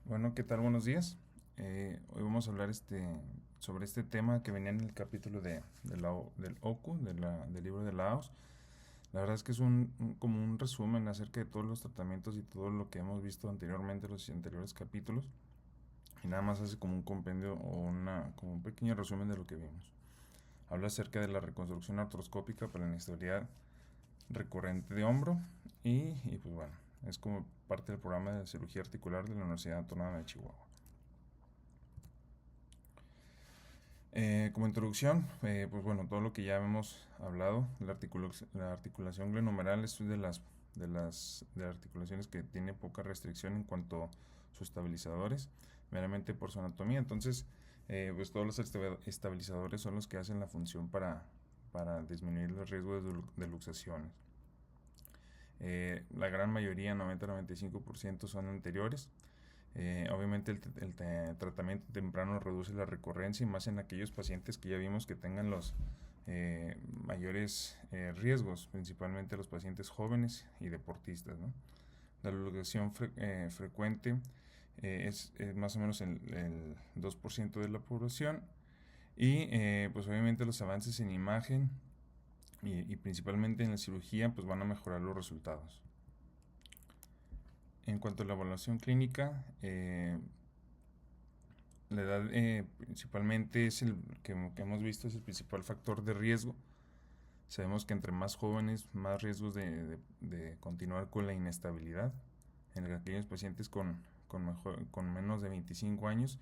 Bueno, ¿qué tal? Buenos días. Hoy vamos a hablar sobre este tema que venía en el capítulo del OKU, del libro de Laos. La verdad es que es como un resumen acerca de todos los tratamientos y todo lo que hemos visto anteriormente en los anteriores capítulos. Y nada más hace como un compendio o como un pequeño resumen de lo que vimos. Habla acerca de la reconstrucción artroscópica para la inestabilidad recurrente de hombro y pues bueno, es como parte del programa de cirugía articular de la Universidad Autónoma de Chihuahua. Como introducción, pues bueno, todo lo que ya hemos hablado, la articulación glenohumeral es de las articulaciones que tiene poca restricción en cuanto a sus estabilizadores, meramente por su anatomía. Entonces, pues todos los estabilizadores son los que hacen la función para disminuir los riesgos de luxaciones. La gran mayoría, 90-95%, son anteriores. Obviamente el tratamiento temprano reduce la recurrencia y más en aquellos pacientes que ya vimos que tengan los mayores riesgos, principalmente los pacientes jóvenes y deportistas, ¿no? La luxación frecuente es más o menos el 2% de la población y pues obviamente los avances en imagen y principalmente en la cirugía pues van a mejorar los resultados. En cuanto a la evaluación clínica, la edad principalmente es el que hemos visto es el principal factor de riesgo. Sabemos que entre más jóvenes, más riesgos de continuar con la inestabilidad. En aquellos pacientes con menos de 25 años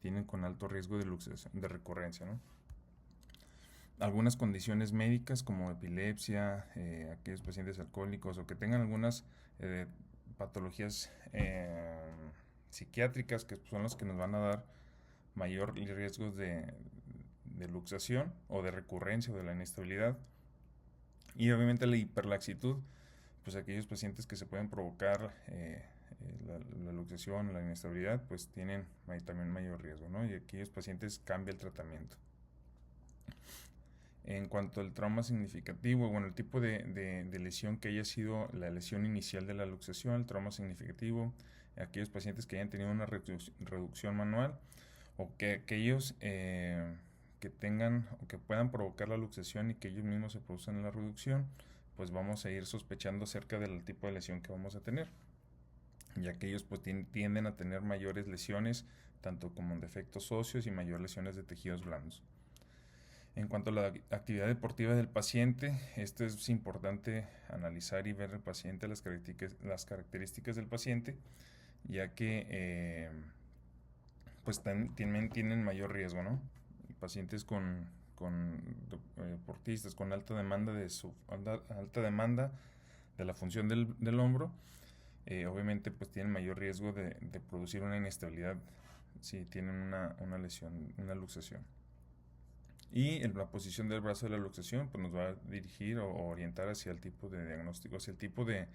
tienen con alto riesgo de recurrencia, ¿no? Algunas condiciones médicas como epilepsia, aquellos pacientes alcohólicos o que tengan algunas patologías psiquiátricas que son las que nos van a dar mayor riesgos de luxación o de recurrencia o de la inestabilidad. Y obviamente la hiperlaxitud, pues aquellos pacientes que se pueden provocar la luxación, la inestabilidad, pues tienen también mayor riesgo, ¿no? Y aquellos pacientes cambia el tratamiento. En cuanto al trauma significativo, bueno, el tipo de lesión que haya sido la lesión inicial de la luxación, el trauma significativo, aquellos pacientes que hayan tenido una reducción manual o que aquellos que tengan o que puedan provocar la luxación y que ellos mismos se produzcan la reducción, pues vamos a ir sospechando acerca del tipo de lesión que vamos a tener. Y aquellos pues tienden a tener mayores lesiones, tanto como defectos óseos y mayores lesiones de tejidos blandos. En cuanto a la actividad deportiva del paciente, esto es importante analizar y ver el paciente, las características del paciente, ya que pues también tienen mayor riesgo, ¿no? Pacientes con deportistas con alta demanda alta demanda de la función del hombro, obviamente pues tienen mayor riesgo de producir una inestabilidad si tienen una lesión, una luxación. Y la posición del brazo de la luxación pues nos va a dirigir o orientar hacia el tipo de diagnóstico, hacia el tipo de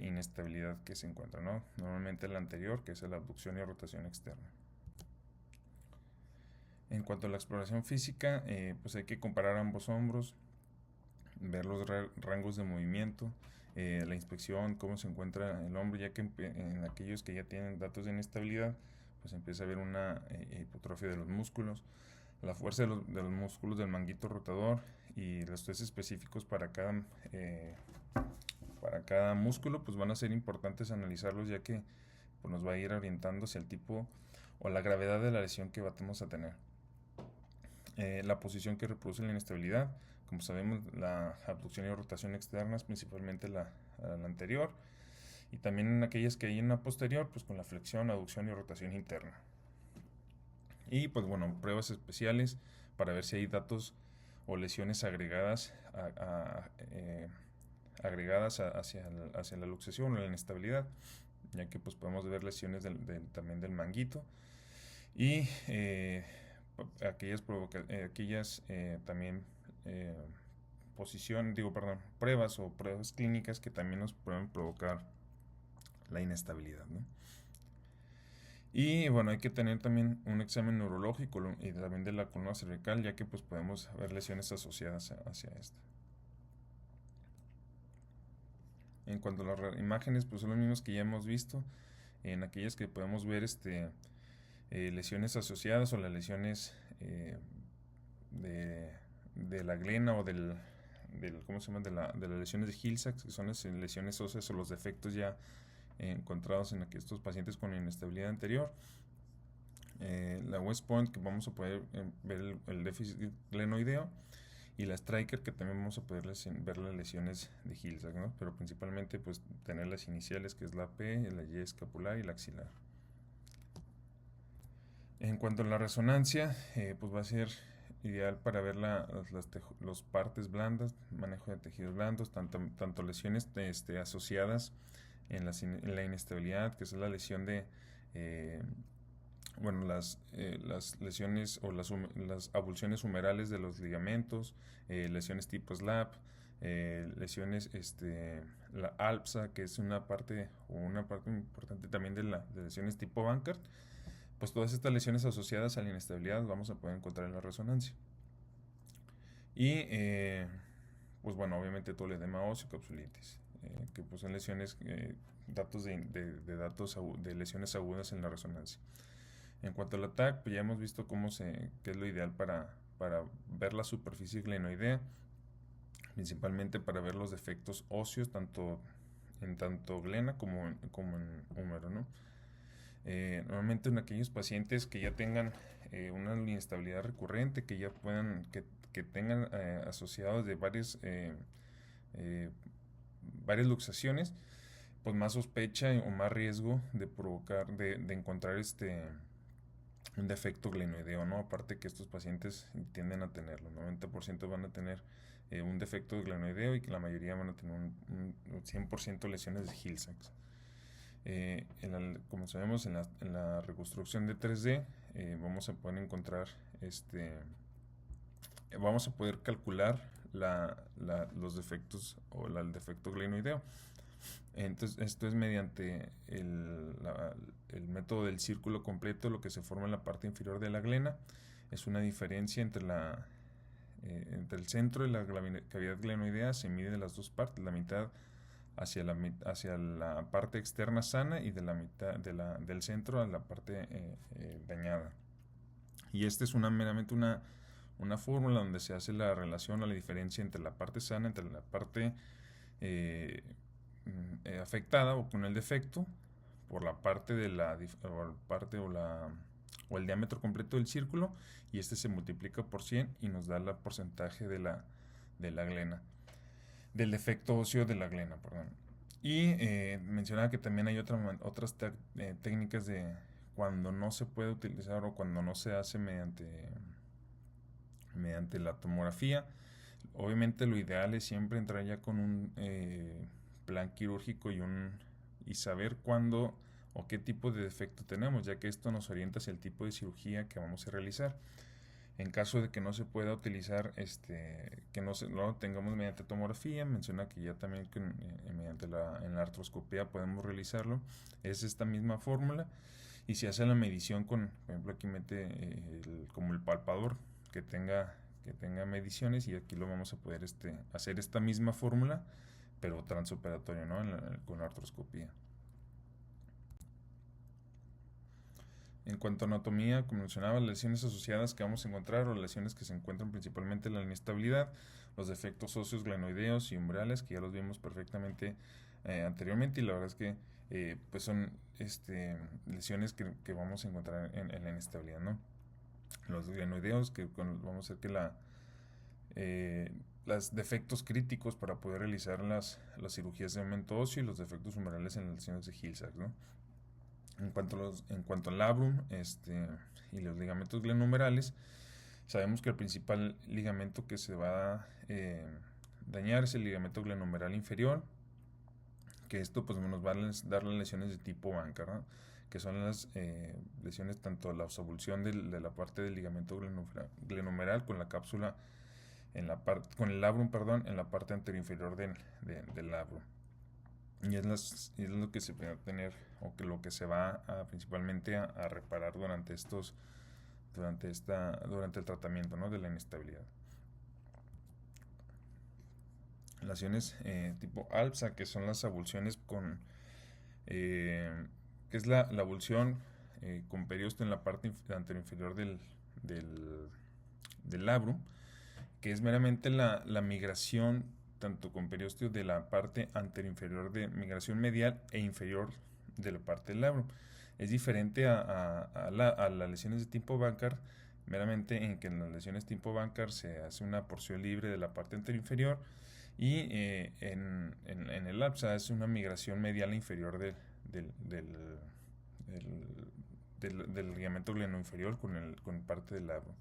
inestabilidad que se encuentra, ¿no? Normalmente la anterior, que es la abducción y rotación externa. En cuanto a la exploración física, pues hay que comparar ambos hombros, ver los rangos de movimiento, la inspección, cómo se encuentra el hombro, ya que en aquellos que ya tienen datos de inestabilidad, pues empieza a haber una hipotrofia de los músculos, la fuerza de los músculos del manguito rotador y los test específicos para cada músculo, pues van a ser importantes analizarlos, ya que pues, nos va a ir orientando hacia el tipo o la gravedad de la lesión que vamos a tener. La posición que reproduce la inestabilidad, como sabemos, la abducción y rotación externas, principalmente la anterior, y también en aquellas que hay en la posterior, pues con la flexión, aducción y rotación interna. Y pues bueno, pruebas especiales para ver si hay datos o lesiones agregadas hacia la luxación o la inestabilidad, ya que pues podemos ver lesiones también del manguito y aquellas también pruebas clínicas que también nos pueden provocar la inestabilidad, ¿no? Y bueno, hay que tener también un examen neurológico y también de la columna cervical, ya que pues podemos ver lesiones asociadas hacia esta. En cuanto a las imágenes, pues son los mismos que ya hemos visto. en aquellas que podemos ver lesiones asociadas o las lesiones de la glena o ¿cómo se llama? De las lesiones de Hill-Sachs, que son las lesiones óseas o los defectos ya encontrados en estos pacientes con inestabilidad anterior. La West Point, que vamos a poder ver el déficit glenoideo, y la Stryker, que también vamos a poder ver las lesiones de Hill-Sachs, ¿no? Pero principalmente pues tener las iniciales, que es la P, la Y escapular y la axilar. En cuanto a la resonancia, pues va a ser ideal para ver las partes blandas, manejo de tejidos blandos, tanto lesiones asociadas en la inestabilidad, que es la lesión de las lesiones o las avulsiones humerales de los ligamentos, lesiones tipo SLAP, lesiones, la ALPSA, que es una parte importante también de lesiones tipo Bankert. Pues todas estas lesiones asociadas a la inestabilidad vamos a poder encontrar en la resonancia. Y pues bueno, obviamente todo el edema óseo, capsulitis, que pues son lesiones, datos de lesiones agudas en la resonancia. En cuanto al ATAC, pues ya hemos visto qué es lo ideal para ver la superficie glenoidea, principalmente para ver los defectos óseos, tanto glena como en húmero, ¿no? Normalmente en aquellos pacientes que ya tengan una inestabilidad recurrente, que ya que tengan asociados de varias luxaciones, pues más sospecha o más riesgo de de encontrar un defecto glenoideo, ¿no? Aparte que estos pacientes tienden a tenerlo, 90% van a tener un defecto de glenoideo, y que la mayoría van a tener un 100% lesiones de Hill-Sachs. Como sabemos, en la reconstrucción de 3D vamos a poder encontrar vamos a poder calcular los defectos o el defecto glenoideo. Entonces, esto es mediante el método del círculo completo, lo que se forma en la parte inferior de la glena. Es una diferencia entre el centro y la cavidad glenoidea. Se mide de las dos partes, la mitad hacia la parte externa sana y de la mitad del centro a la parte dañada. Y esta es meramente una fórmula donde se hace la relación o la diferencia entre la parte sana, entre la parte afectada o con el defecto, por la parte de o el diámetro completo del círculo, y este se multiplica por 100 y nos da el porcentaje de la glena, del defecto óseo de la glena, perdón. Y mencionaba que también hay otras técnicas de cuando no se puede utilizar o cuando no se hace mediante la tomografía. Obviamente lo ideal es siempre entrar ya con un plan quirúrgico y saber cuándo o qué tipo de defecto tenemos, ya que esto nos orienta hacia el tipo de cirugía que vamos a realizar. En caso de que no se pueda utilizar, que no lo tengamos mediante tomografía, menciona que ya también mediante en la artroscopía podemos realizarlo. Es esta misma fórmula, y se hace la medición por ejemplo, aquí mete como el palpador que tenga mediciones, y aquí lo vamos a poder hacer esta misma fórmula, pero transoperatorio, ¿no? Con la artroscopía. En cuanto a anatomía, como mencionaba, las lesiones asociadas que vamos a encontrar, o lesiones que se encuentran principalmente en la inestabilidad, los defectos óseos glenoideos y umbrales, que ya los vimos perfectamente anteriormente, y la verdad es que pues son lesiones que vamos a encontrar en la inestabilidad, ¿no? Los glenoideos, que vamos a ver que los defectos críticos para poder realizar las cirugías de aumento óseo, y los defectos umbrales en las lesiones de Hill-Sachs, ¿no? En cuanto al labrum y los ligamentos glenohumerales, sabemos que el principal ligamento que se va a dañar es el ligamento glenohumeral inferior, que esto pues nos va a dar las lesiones de tipo Bankert, ¿no? Que son las lesiones tanto la obstrucción de la parte del ligamento glenohumeral con la cápsula con el labrum, perdón, en la parte anterior inferior del labrum. Y es lo que se va a tener, o que lo que se va principalmente a reparar durante el tratamiento, ¿no? De la inestabilidad. Lesiones tipo ALPSA, que son las avulsiones que es la avulsión con periósteo en la parte anteroinferior del labrum, que es meramente la migración tanto con periósteo de la parte anteroinferior de migración medial e inferior de la parte del labrum. Es diferente a las lesiones de tipo Bankart, meramente en que en las lesiones tipo Bankart se hace una porción libre de la parte anteroinferior y en el LAPSA es una migración medial inferior del ligamento glenoinferior con parte del labrum.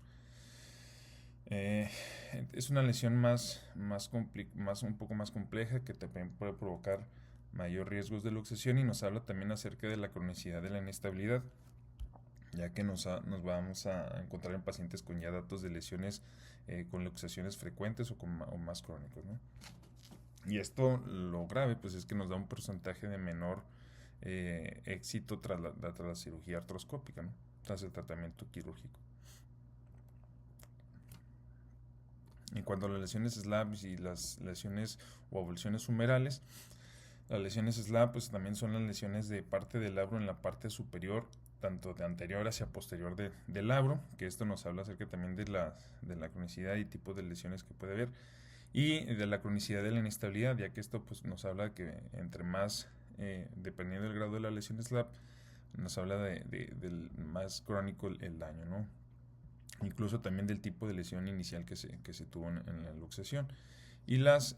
Es una lesión un poco más compleja, que también puede provocar mayor riesgos de luxación, y nos habla también acerca de la cronicidad de la inestabilidad, ya que nos vamos a encontrar en pacientes con ya datos de lesiones con luxaciones frecuentes o más crónicos, ¿no? Y esto, lo grave, pues es que nos da un porcentaje de menor éxito tras la cirugía artroscópica, ¿no? Tras el tratamiento quirúrgico. En cuanto a las lesiones SLAP y las lesiones o avulsiones humerales, las lesiones SLAP pues también son las lesiones de parte del labro en la parte superior, tanto de anterior hacia posterior del labro, que esto nos habla acerca también de la cronicidad y tipos de lesiones que puede haber, y de la cronicidad de la inestabilidad, ya que esto pues nos habla que entre más, dependiendo del grado de la lesión SLAP, nos habla del más crónico el daño, ¿no? Incluso también del tipo de lesión inicial que se tuvo en la luxación. Y las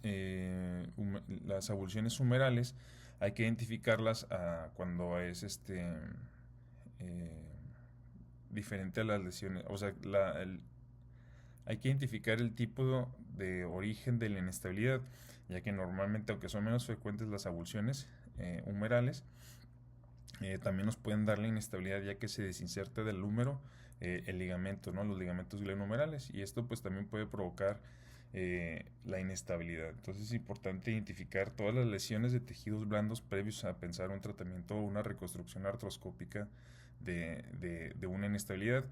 avulsiones humerales hay que identificarlas cuando es diferente a las lesiones, o sea, hay que identificar el tipo de origen de la inestabilidad, ya que normalmente, aunque son menos frecuentes las avulsiones humerales, también nos pueden dar la inestabilidad, ya que se desinserta del húmero el ligamento, ¿no? Los ligamentos glenohumerales, y esto pues también puede provocar la inestabilidad. Entonces es importante identificar todas las lesiones de tejidos blandos previos a pensar un tratamiento o una reconstrucción artroscópica de una inestabilidad,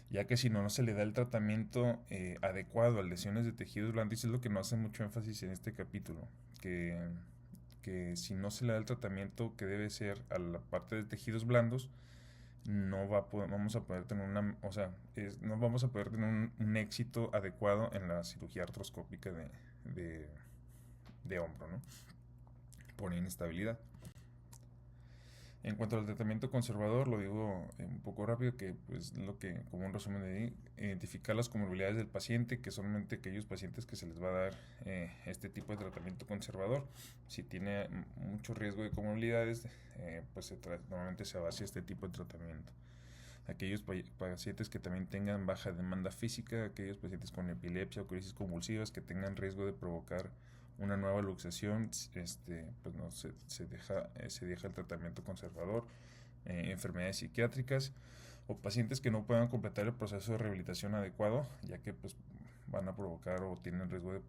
ya que si no se le da el tratamiento adecuado a lesiones de tejidos blandos, y es lo que nos hace mucho énfasis en este capítulo, que si no se le da el tratamiento que debe ser a la parte de tejidos blandos, no vamos a poder tener no vamos a poder tener un éxito adecuado en la cirugía artroscópica de hombro, ¿no? Por inestabilidad. En cuanto al tratamiento conservador, lo digo un poco rápido, que pues lo que, como un resumen de ahí, identificar las comorbilidades del paciente, que son solamente aquellos pacientes que se les va a dar este tipo de tratamiento conservador. Si tiene mucho riesgo de comorbilidades, pues normalmente se basa este tipo de tratamiento. Aquellos pacientes que también tengan baja demanda física, aquellos pacientes con epilepsia o crisis convulsivas que tengan riesgo de provocar una nueva luxación, pues no se deja el tratamiento conservador. Enfermedades psiquiátricas o pacientes que no puedan completar el proceso de rehabilitación adecuado, ya que pues van a provocar o tienen riesgo de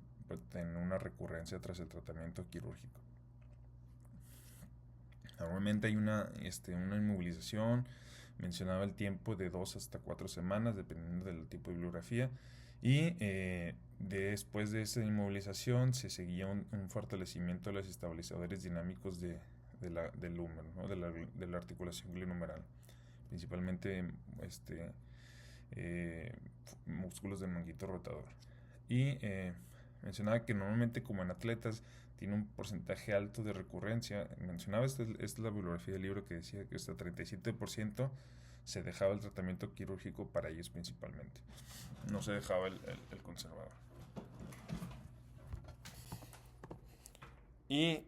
tener una recurrencia tras el tratamiento quirúrgico. Normalmente hay una inmovilización. Mencionaba el tiempo de 2 hasta 4 semanas, dependiendo del tipo de bibliografía. Y después de esa inmovilización se seguía un fortalecimiento de los estabilizadores dinámicos del húmero, ¿no? de la articulación glenohumeral, principalmente músculos del manguito rotador. Y mencionaba que normalmente, como en atletas, tiene un porcentaje alto de recurrencia. Mencionaba, esta es la bibliografía del libro, que decía que hasta 37% se dejaba el tratamiento quirúrgico para ellos principalmente. No se dejaba el conservador. Y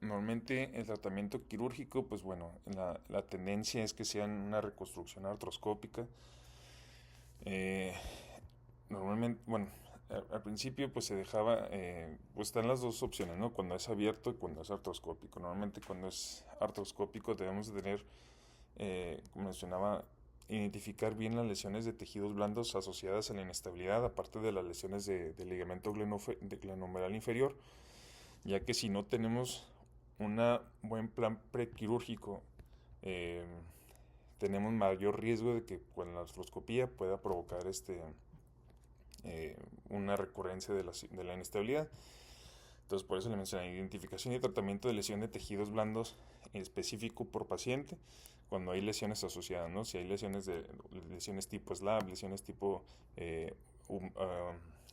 normalmente el tratamiento quirúrgico, pues bueno, la tendencia es que sea una reconstrucción artroscópica. Normalmente, bueno, al principio pues se dejaba, pues están las dos opciones, ¿no? Cuando es abierto y cuando es artroscópico. Normalmente cuando es artroscópico debemos de tener, como mencionaba, identificar bien las lesiones de tejidos blandos asociadas a la inestabilidad, aparte de las lesiones de ligamento glenohumeral inferior, ya que si no tenemos un buen plan prequirúrgico, tenemos mayor riesgo de que con la artroscopía pueda provocar una recurrencia de la inestabilidad. Entonces, por eso le mencioné identificación y tratamiento de lesión de tejidos blandos específico por paciente cuando hay lesiones asociadas, ¿no? Si hay lesiones tipo SLAP, lesiones tipo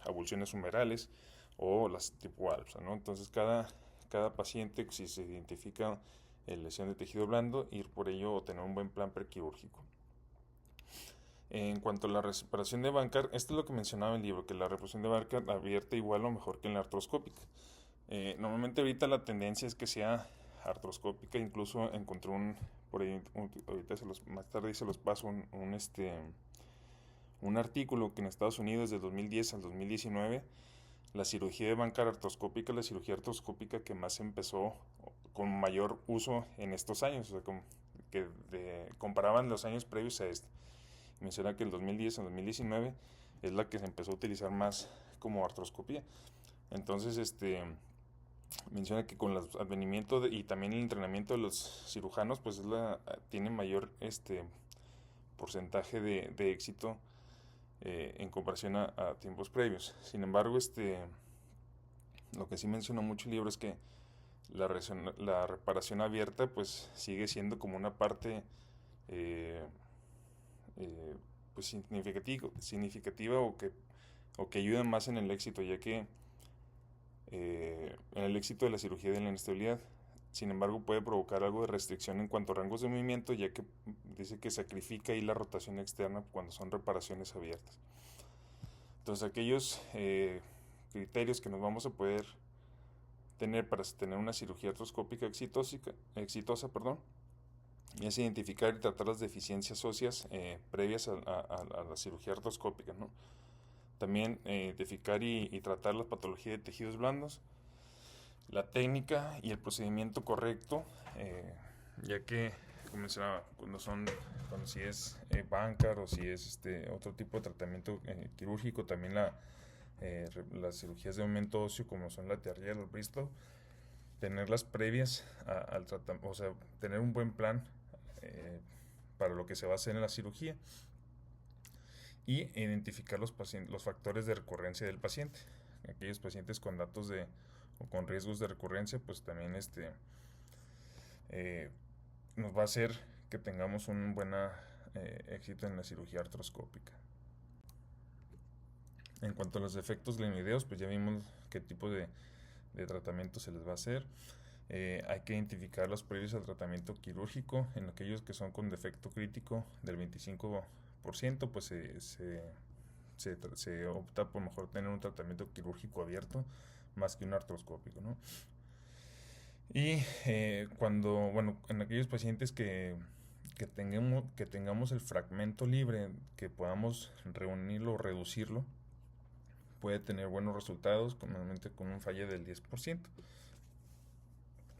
avulsiones humerales o las tipo ALPSA, ¿no? Entonces cada paciente, si se identifica lesión de tejido blando, ir por ello o tener un buen plan prequirúrgico. En cuanto a la reparación de Bankart, esto es lo que mencionaba el libro, que la reparación de Bankart abierta igual o mejor que en la artroscópica. Normalmente ahorita la tendencia es que sea artroscópica, incluso encontré por ahí, ahorita más tarde se los paso un artículo que en Estados Unidos desde 2010 al 2019 la cirugía de Bankart artroscópica es la cirugía artroscópica que más empezó con mayor uso en estos años, o sea, comparaban los años previos a este. Menciona que el 2010 al 2019 es la que se empezó a utilizar más como artroscopía. Entonces, menciona que con el advenimiento y también el entrenamiento de los cirujanos, pues tiene mayor porcentaje de éxito en comparación a tiempos previos. Sin embargo, lo que sí menciona mucho el libro es que la reparación abierta pues sigue siendo como una parte pues significativa o que ayuda más en el éxito, ya que en el éxito de la cirugía de la inestabilidad. Sin embargo, puede provocar algo de restricción en cuanto a rangos de movimiento, ya que dice que sacrifica ahí la rotación externa cuando son reparaciones abiertas. Entonces, aquellos criterios que nos vamos a poder tener para tener una cirugía artroscópica exitosa, es identificar y tratar las deficiencias óseas previas a la cirugía artroscópica, ¿no? También identificar y tratar la patología de tejidos blandos, la técnica y el procedimiento correcto, ya que, como mencionaba, cuando si es Bankart o si es otro tipo de tratamiento quirúrgico, también las cirugías de aumento óseo, como son la Target o el Bristow, tenerlas previas al tratamiento, o sea, tener un buen plan para lo que se va a hacer en la cirugía y identificar los factores de recurrencia del paciente. Aquellos pacientes con datos o con riesgos de recurrencia, pues también nos va a hacer que tengamos un buen éxito en la cirugía artroscópica. En cuanto a los defectos glenoideos, pues ya vimos qué tipo de tratamiento se les va a hacer. Hay que identificar los previos al tratamiento quirúrgico. En aquellos que son con defecto crítico del 25%, pues se opta por mejor tener un tratamiento quirúrgico abierto más que un artroscópico, ¿no? Y en aquellos pacientes que tengamos el fragmento libre, que podamos reunirlo o reducirlo, puede tener buenos resultados, normalmente con un fallo del 10%.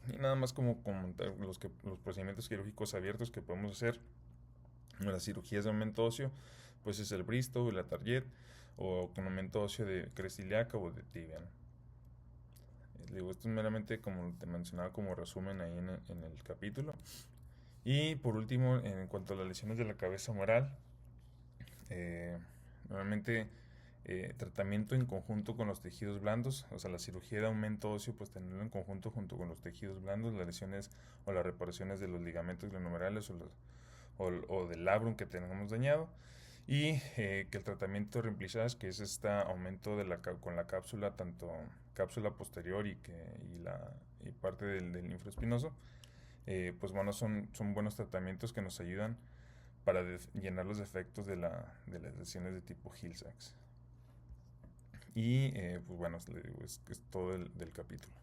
Y nada más como comentar los procedimientos quirúrgicos abiertos que podemos hacer en las cirugías de aumento óseo, pues es el Bristow, la Target, o con aumento óseo de cresta ilíaca o de tibia, ¿no? Esto es meramente, como te mencionaba, como resumen ahí en el capítulo. Y por último, en cuanto a las lesiones de la cabeza humeral, normalmente tratamiento en conjunto con los tejidos blandos, o sea, la cirugía de aumento óseo, pues tenerlo en conjunto junto con los tejidos blandos, las lesiones o las reparaciones de los ligamentos glenohumerales o del labrum que tengamos dañado, y que el tratamiento de reemplazage, que es este aumento con la cápsula, tanto cápsula posterior y parte del infraespinoso, pues bueno, son buenos tratamientos que nos ayudan para llenar los defectos de las lesiones de tipo Hill-Sachs. Y pues bueno, es todo del capítulo.